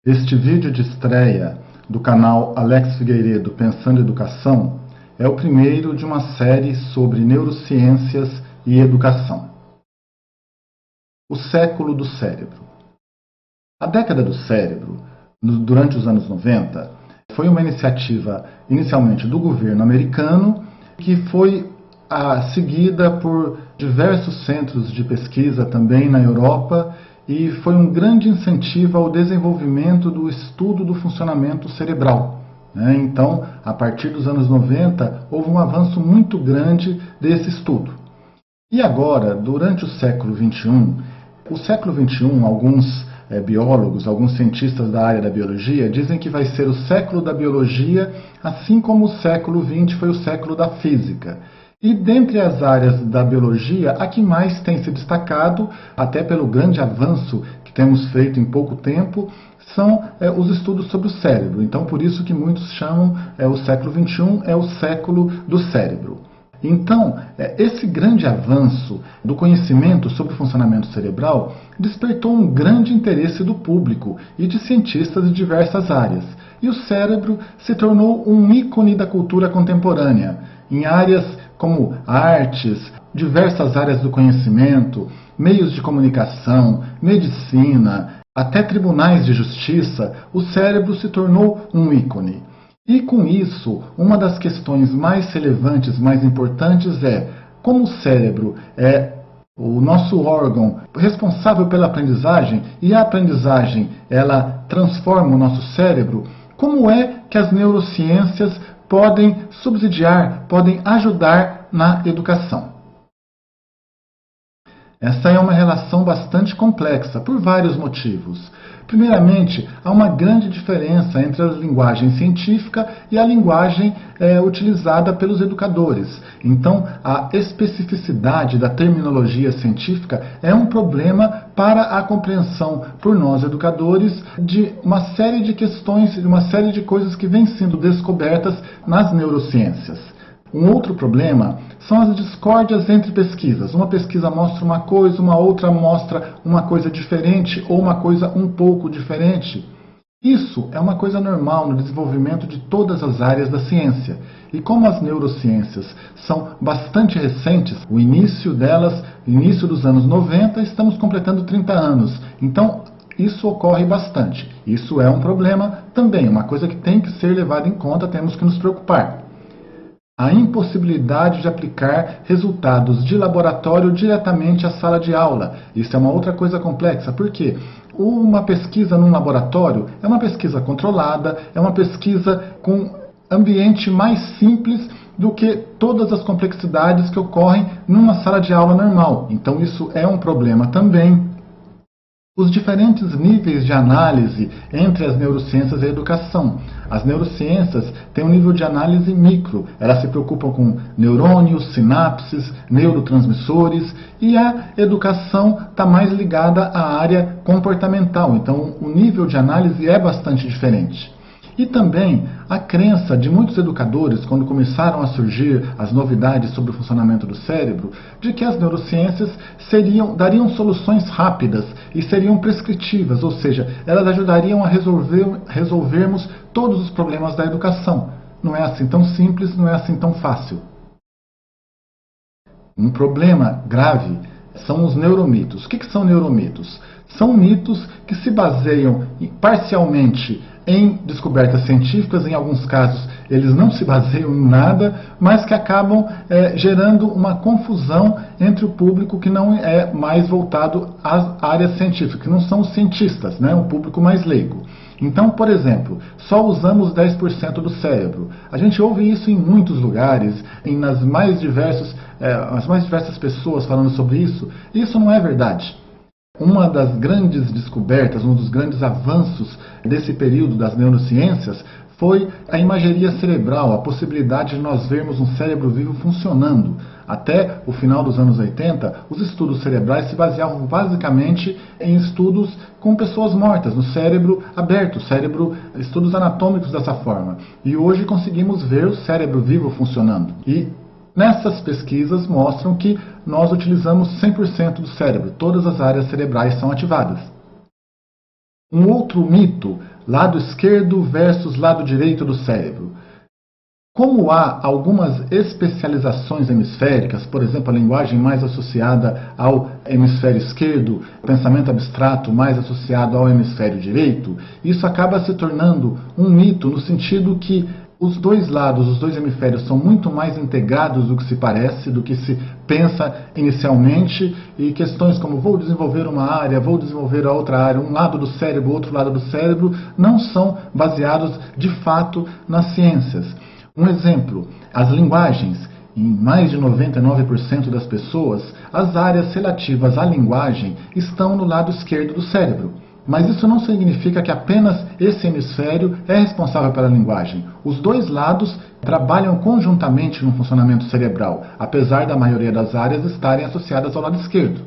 Este vídeo de estreia do canal Alex Figueiredo Pensando Educação é o primeiro de uma série sobre neurociências e educação. O século do cérebro. A década do cérebro, durante os anos 90, foi uma iniciativa inicialmente do governo americano que foi seguida por diversos centros de pesquisa também na Europa e foi um grande incentivo ao desenvolvimento do estudo do funcionamento cerebral. Então, a partir dos anos 90, houve um avanço muito grande desse estudo. E agora, durante o século XXI, alguns biólogos, alguns cientistas da área da biologia dizem que vai ser o século da biologia, assim como o século XX foi o século da física. E dentre as áreas da biologia, a que mais tem se destacado, até pelo grande avanço que temos feito em pouco tempo, são os estudos sobre o cérebro. Então, por isso que muitos chamam o século XXI é o século do cérebro. Então, esse grande avanço do conhecimento sobre o funcionamento cerebral despertou um grande interesse do público e de cientistas de diversas áreas. E o cérebro se tornou um ícone da cultura contemporânea, em áreas como artes, diversas áreas do conhecimento, meios de comunicação, medicina, até tribunais de justiça. O cérebro se tornou um ícone. E com isso, uma das questões mais relevantes, mais importantes é como o cérebro é o nosso órgão responsável pela aprendizagem e a aprendizagem ela transforma o nosso cérebro, como é que as neurociências podem subsidiar, podem ajudar na educação. Essa é uma relação bastante complexa, por vários motivos. Primeiramente, há uma grande diferença entre a linguagem científica e a linguagem utilizada pelos educadores. Então, a especificidade da terminologia científica é um problema para a compreensão por nós educadores de uma série de questões, de uma série de coisas que vêm sendo descobertas nas neurociências. Um outro problema são as discórdias entre pesquisas. Uma pesquisa mostra uma coisa, uma outra mostra uma coisa diferente ou uma coisa um pouco diferente. Isso é uma coisa normal no desenvolvimento de todas as áreas da ciência. E como as neurociências são bastante recentes, o início delas, início dos anos 90, estamos completando 30 anos. Então, isso ocorre bastante. Isso é um problema também, uma coisa que tem que ser levada em conta, temos que nos preocupar. A impossibilidade de aplicar resultados de laboratório diretamente à sala de aula. Isso é uma outra coisa complexa. Por quê? Uma pesquisa num laboratório é uma pesquisa controlada, é uma pesquisa com ambiente mais simples do que todas as complexidades que ocorrem numa sala de aula normal. Então isso é um problema também. Os diferentes níveis de análise entre as neurociências e a educação. As neurociências têm um nível de análise micro, elas se preocupam com neurônios, sinapses, neurotransmissores, e a educação está mais ligada à área comportamental, então o nível de análise é bastante diferente. E também a crença de muitos educadores, quando começaram a surgir as novidades sobre o funcionamento do cérebro, de que as neurociências dariam soluções rápidas e seriam prescritivas, ou seja, elas ajudariam a resolvermos todos os problemas da educação. Não é assim tão simples, não é assim tão fácil. Um problema grave são os neuromitos. O que são neuromitos? São mitos que se baseiam parcialmente em descobertas científicas, em alguns casos eles não se baseiam em nada, mas que acabam gerando uma confusão entre o público que não é mais voltado às áreas científicas, que não são os cientistas, né? Um público mais leigo. Então, por exemplo, só usamos 10% do cérebro. A gente ouve isso em muitos lugares, as mais diversas pessoas falando sobre isso. Isso não é verdade. Uma das grandes descobertas, um dos grandes avanços desse período das neurociências foi a imageria cerebral, a possibilidade de nós vermos um cérebro vivo funcionando. Até o final dos anos 80, os estudos cerebrais se baseavam basicamente em estudos com pessoas mortas, no cérebro aberto, estudos anatômicos dessa forma. E hoje conseguimos ver o cérebro vivo funcionando. E nessas pesquisas mostram que nós utilizamos 100% do cérebro, todas as áreas cerebrais são ativadas. Um outro mito lado esquerdo versus lado direito do cérebro. Como há algumas especializações hemisféricas, por exemplo, a linguagem mais associada ao hemisfério esquerdo, pensamento abstrato mais associado ao hemisfério direito, isso acaba se tornando um mito no sentido que os dois lados, os dois hemisférios são muito mais integrados do que se parece, do que se pensa inicialmente, e questões como vou desenvolver uma área, vou desenvolver a outra área, um lado do cérebro, outro lado do cérebro, não são baseados de fato nas ciências. Um exemplo, as linguagens. Em mais de 99% das pessoas, as áreas relativas à linguagem estão no lado esquerdo do cérebro. Mas isso não significa que apenas esse hemisfério é responsável pela linguagem. Os dois lados trabalham conjuntamente no funcionamento cerebral, apesar da maioria das áreas estarem associadas ao lado esquerdo.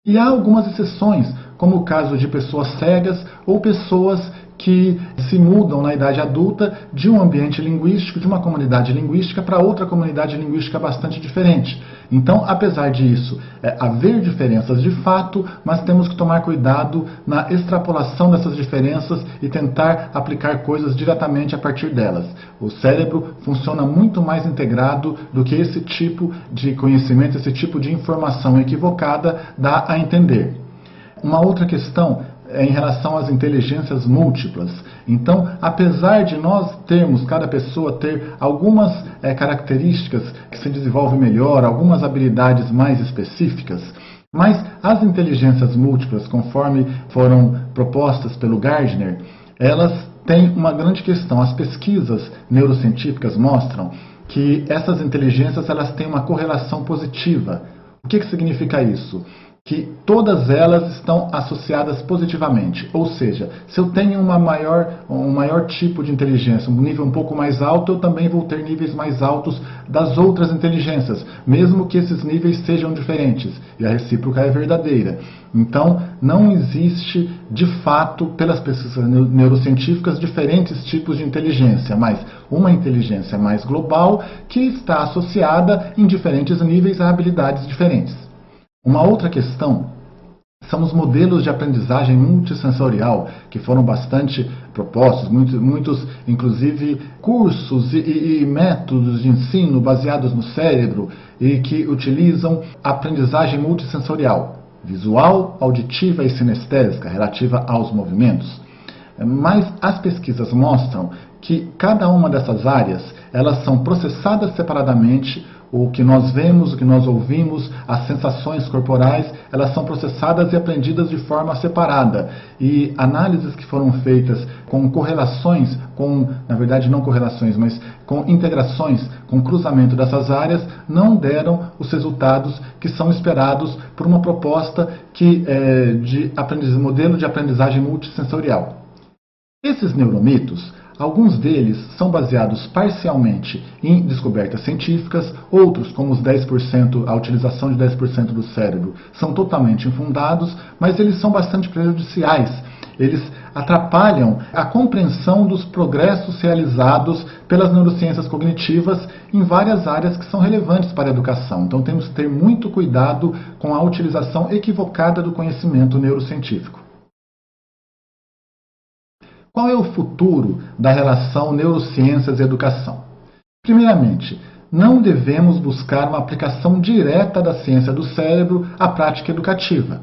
E há algumas exceções, como o caso de pessoas cegas ou pessoas que se mudam na idade adulta de um ambiente linguístico, de uma comunidade linguística para outra comunidade linguística bastante diferente. Então, apesar disso, haver diferenças de fato, mas temos que tomar cuidado na extrapolação dessas diferenças e tentar aplicar coisas diretamente a partir delas. O cérebro funciona muito mais integrado do que esse tipo de conhecimento, esse tipo de informação equivocada dá a entender. Uma outra questão é em relação às inteligências múltiplas. Então, apesar de nós termos, cada pessoa ter algumas características que se desenvolvem melhor, algumas habilidades mais específicas, mas as inteligências múltiplas, conforme foram propostas pelo Gardner, elas têm uma grande questão. As pesquisas neurocientíficas mostram que essas inteligências elas têm uma correlação positiva. O que significa isso? Que todas elas estão associadas positivamente. Ou seja, se eu tenho um maior tipo de inteligência, um nível um pouco mais alto, eu também vou ter níveis mais altos das outras inteligências, mesmo que esses níveis sejam diferentes. E a recíproca é verdadeira. Então, não existe, de fato, pelas pesquisas neurocientíficas, diferentes tipos de inteligência, mas uma inteligência mais global que está associada em diferentes níveis a habilidades diferentes. Uma outra questão são os modelos de aprendizagem multissensorial, que foram bastante propostos, muitos inclusive cursos e métodos de ensino baseados no cérebro e que utilizam aprendizagem multissensorial, visual, auditiva e sinestésica, relativa aos movimentos. Mas as pesquisas mostram que cada uma dessas áreas elas são processadas separadamente. O que nós vemos, o que nós ouvimos, as sensações corporais, elas são processadas e aprendidas de forma separada. E análises que foram feitas com correlações, na verdade não correlações, mas com integrações, com cruzamento dessas áreas, não deram os resultados que são esperados por uma proposta de modelo de aprendizagem multissensorial. Esses neuromitos, alguns deles são baseados parcialmente em descobertas científicas, outros, como os 10%, a utilização de 10% do cérebro, são totalmente infundados, mas eles são bastante prejudiciais. Eles atrapalham a compreensão dos progressos realizados pelas neurociências cognitivas em várias áreas que são relevantes para a educação. Então temos que ter muito cuidado com a utilização equivocada do conhecimento neurocientífico. Qual é o futuro da relação neurociências e educação? Primeiramente, não devemos buscar uma aplicação direta da ciência do cérebro à prática educativa.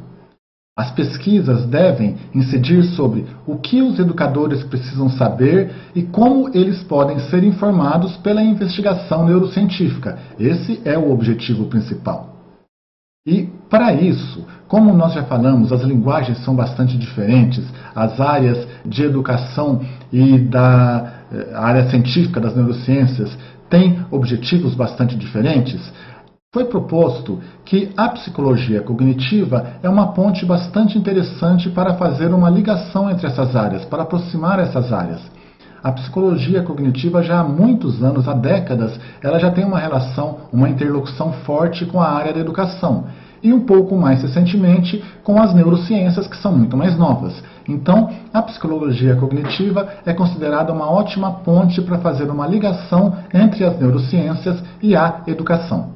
As pesquisas devem incidir sobre o que os educadores precisam saber e como eles podem ser informados pela investigação neurocientífica. Esse é o objetivo principal. E, para isso, como nós já falamos, as linguagens são bastante diferentes, as áreas de educação e da área científica das neurociências têm objetivos bastante diferentes, foi proposto que a psicologia cognitiva é uma ponte bastante interessante para fazer uma ligação entre essas áreas, para aproximar essas áreas. A psicologia cognitiva já há muitos anos, há décadas, ela já tem uma relação, uma interlocução forte com a área da educação. E um pouco mais recentemente com as neurociências, que são muito mais novas. Então, a psicologia cognitiva é considerada uma ótima ponte para fazer uma ligação entre as neurociências e a educação.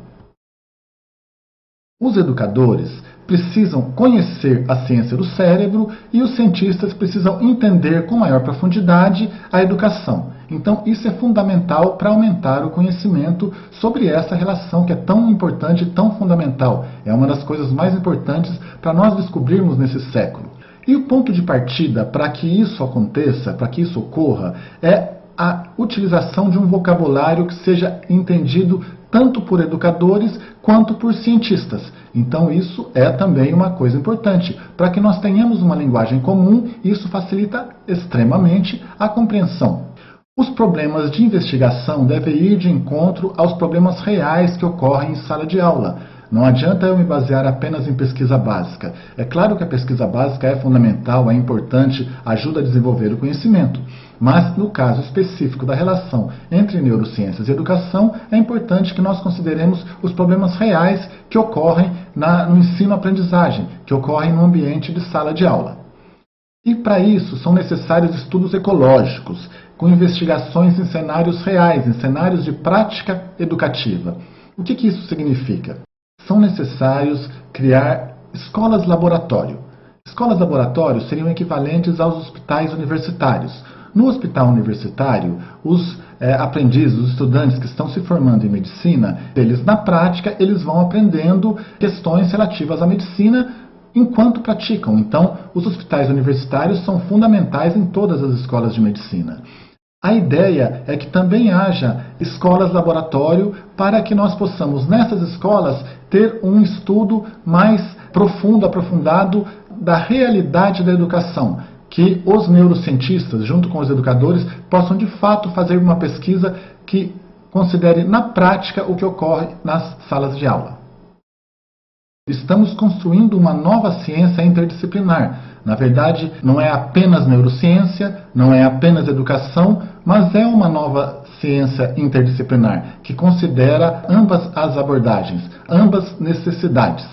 Os educadores precisam conhecer a ciência do cérebro e os cientistas precisam entender com maior profundidade a educação. Então, isso é fundamental para aumentar o conhecimento sobre essa relação que é tão importante e tão fundamental. É uma das coisas mais importantes para nós descobrirmos nesse século. E o ponto de partida para que isso aconteça, para que isso ocorra, é a utilização de um vocabulário que seja entendido tanto por educadores quanto por cientistas. Então isso é também uma coisa importante. Para que nós tenhamos uma linguagem comum, isso facilita extremamente a compreensão. Os problemas de investigação devem ir de encontro aos problemas reais que ocorrem em sala de aula. Não adianta eu me basear apenas em pesquisa básica. É claro que a pesquisa básica é fundamental, é importante, ajuda a desenvolver o conhecimento. Mas, no caso específico da relação entre neurociências e educação, é importante que nós consideremos os problemas reais que ocorrem no ensino-aprendizagem, que ocorrem no ambiente de sala de aula. E para isso são necessários estudos ecológicos, com investigações em cenários reais, em cenários de prática educativa. O que isso significa? São necessários criar escolas-laboratório. Escolas-laboratório seriam equivalentes aos hospitais universitários. No hospital universitário, os aprendizes, os estudantes que estão se formando em medicina, na prática, eles vão aprendendo questões relativas à medicina enquanto praticam. Então, os hospitais universitários são fundamentais em todas as escolas de medicina. A ideia é que também haja escolas-laboratório para que nós possamos, nessas escolas, ter um estudo mais profundo, aprofundado da realidade da educação, que os neurocientistas, junto com os educadores, possam de fato fazer uma pesquisa que considere na prática o que ocorre nas salas de aula. Estamos construindo uma nova ciência interdisciplinar. Na verdade, não é apenas neurociência, não é apenas educação, mas é uma nova ciência interdisciplinar, que considera ambas as abordagens, ambas necessidades.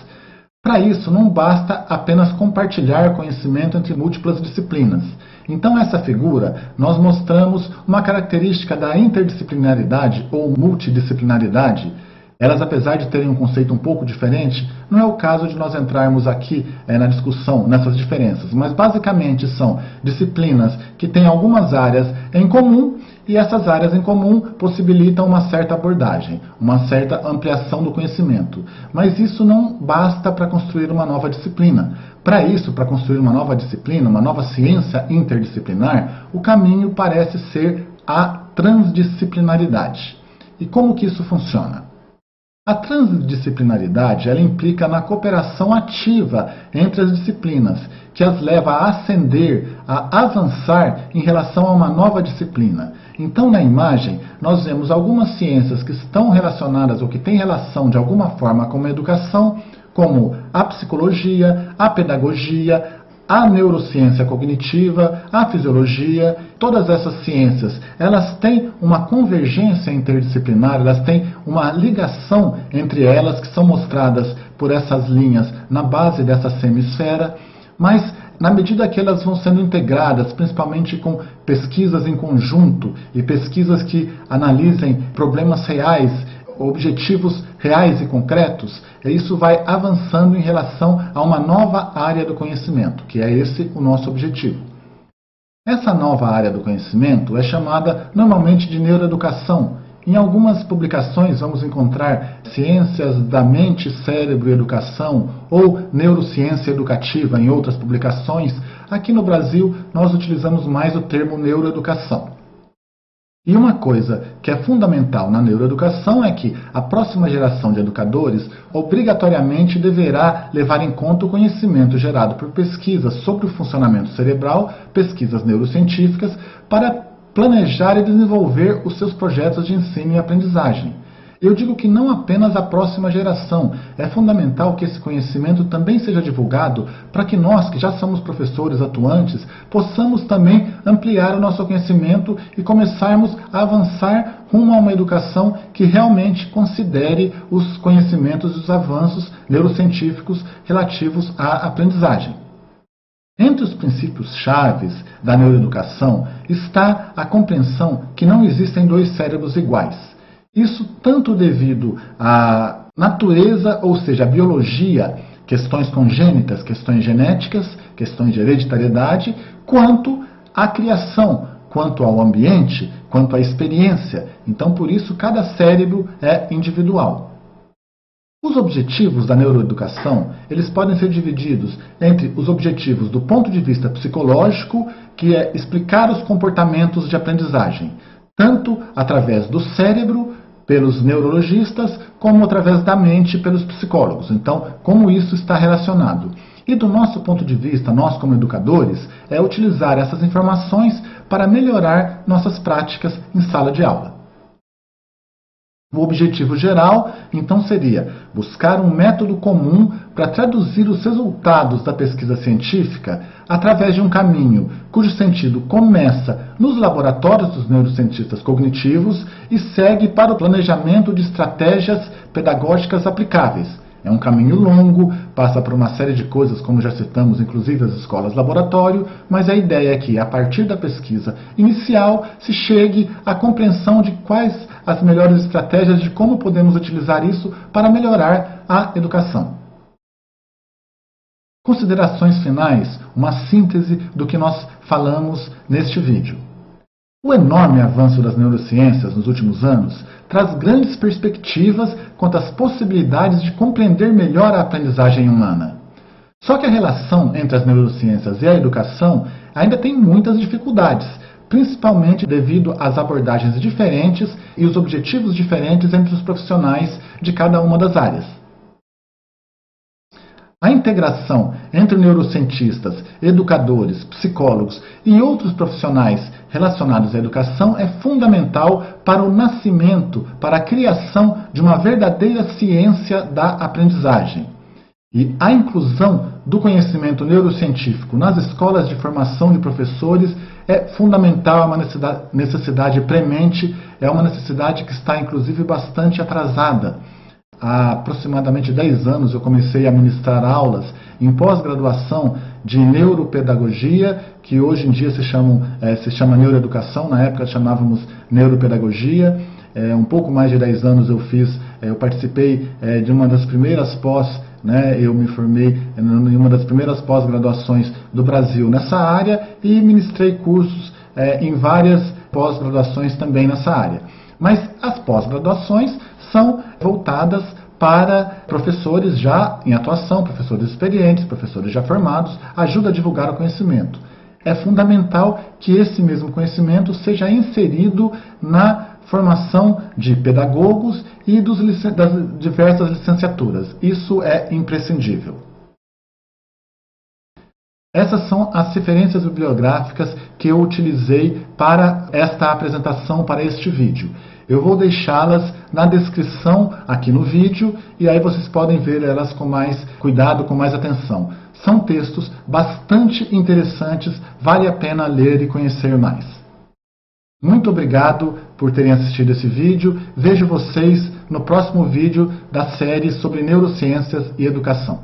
Para isso, não basta apenas compartilhar conhecimento entre múltiplas disciplinas. Então, nessa figura, nós mostramos uma característica da interdisciplinaridade ou multidisciplinaridade. Elas, apesar de terem um conceito um pouco diferente, não é o caso de nós entrarmos aqui na discussão nessas diferenças, mas basicamente são disciplinas que têm algumas áreas em comum e essas áreas em comum possibilitam uma certa abordagem, uma certa ampliação do conhecimento. Mas isso não basta para construir uma nova disciplina. Para isso, para construir uma nova disciplina, uma nova ciência interdisciplinar, o caminho parece ser a transdisciplinaridade. E como que isso funciona? A transdisciplinaridade ela implica na cooperação ativa entre as disciplinas, que as leva a ascender, a avançar em relação a uma nova disciplina. Então, na imagem, nós vemos algumas ciências que estão relacionadas ou que têm relação de alguma forma com a educação, como a psicologia, a pedagogia, a neurociência cognitiva, a fisiologia. Todas essas ciências, elas têm uma convergência interdisciplinar, elas têm uma ligação entre elas que são mostradas por essas linhas na base dessa semisfera, mas na medida que elas vão sendo integradas, principalmente com pesquisas em conjunto e pesquisas que analisem problemas reais, objetivos reais e concretos, isso vai avançando em relação a uma nova área do conhecimento, que é esse o nosso objetivo. Essa nova área do conhecimento é chamada normalmente de neuroeducação. Em algumas publicações vamos encontrar ciências da mente, cérebro e educação ou neurociência educativa em outras publicações. Aqui no Brasil nós utilizamos mais o termo neuroeducação. E uma coisa que é fundamental na neuroeducação é que a próxima geração de educadores obrigatoriamente deverá levar em conta o conhecimento gerado por pesquisas sobre o funcionamento cerebral, pesquisas neurocientíficas, para planejar e desenvolver os seus projetos de ensino e aprendizagem. Eu digo que não apenas a próxima geração, é fundamental que esse conhecimento também seja divulgado para que nós, que já somos professores atuantes, possamos também ampliar o nosso conhecimento e começarmos a avançar rumo a uma educação que realmente considere os conhecimentos e os avanços neurocientíficos relativos à aprendizagem. Entre os princípios chaves da neuroeducação está a compreensão que não existem dois cérebros iguais. Isso tanto devido à natureza, ou seja, à biologia questões congênitas, questões genéticas, questões de hereditariedade, quanto à criação, quanto ao ambiente, quanto à experiência. Então, por isso, cada cérebro é individual. Os objetivos da neuroeducação, eles podem ser divididos entre os objetivos do ponto de vista psicológico, que é explicar os comportamentos de aprendizagem, tanto através do cérebro, pelos neurologistas, como através da mente, pelos psicólogos. Então, como isso está relacionado? E do nosso ponto de vista, nós como educadores, é utilizar essas informações para melhorar nossas práticas em sala de aula. O objetivo geral, então, seria buscar um método comum para traduzir os resultados da pesquisa científica através de um caminho cujo sentido começa nos laboratórios dos neurocientistas cognitivos e segue para o planejamento de estratégias pedagógicas aplicáveis. É um caminho longo, passa por uma série de coisas, como já citamos, inclusive as escolas laboratório, mas a ideia é que, a partir da pesquisa inicial, se chegue à compreensão de quais as melhores estratégias de como podemos utilizar isso para melhorar a educação. Considerações finais, uma síntese do que nós falamos neste vídeo. O enorme avanço das neurociências nos últimos anos traz grandes perspectivas quanto às possibilidades de compreender melhor a aprendizagem humana. Só que a relação entre as neurociências e a educação ainda tem muitas dificuldades, principalmente devido às abordagens diferentes e os objetivos diferentes entre os profissionais de cada uma das áreas. A integração entre neurocientistas, educadores, psicólogos e outros profissionais relacionados à educação é fundamental para o nascimento, para a criação de uma verdadeira ciência da aprendizagem. E a inclusão do conhecimento neurocientífico nas escolas de formação de professores é fundamental, é uma necessidade premente, é uma necessidade que está inclusive bastante atrasada. Há aproximadamente 10 anos eu comecei a ministrar aulas em pós-graduação de neuropedagogia, que hoje em dia se chama neuroeducação, na época chamávamos neuropedagogia. Um pouco mais de 10 anos eu participei de uma das primeiras eu me formei em uma das primeiras pós-graduações do Brasil nessa área e ministrei cursos em várias pós-graduações também nessa área. Mas as pós-graduações são voltadas para professores já em atuação, professores experientes, professores já formados, ajuda a divulgar o conhecimento. É fundamental que esse mesmo conhecimento seja inserido na formação de pedagogos e das diversas licenciaturas. Isso é imprescindível. Essas são as referências bibliográficas que eu utilizei para esta apresentação, para este vídeo. Eu vou deixá-las na descrição aqui no vídeo e aí vocês podem ver elas com mais cuidado, com mais atenção. São textos bastante interessantes, vale a pena ler e conhecer mais. Muito obrigado por terem assistido esse vídeo. Vejo vocês no próximo vídeo da série sobre neurociências e educação.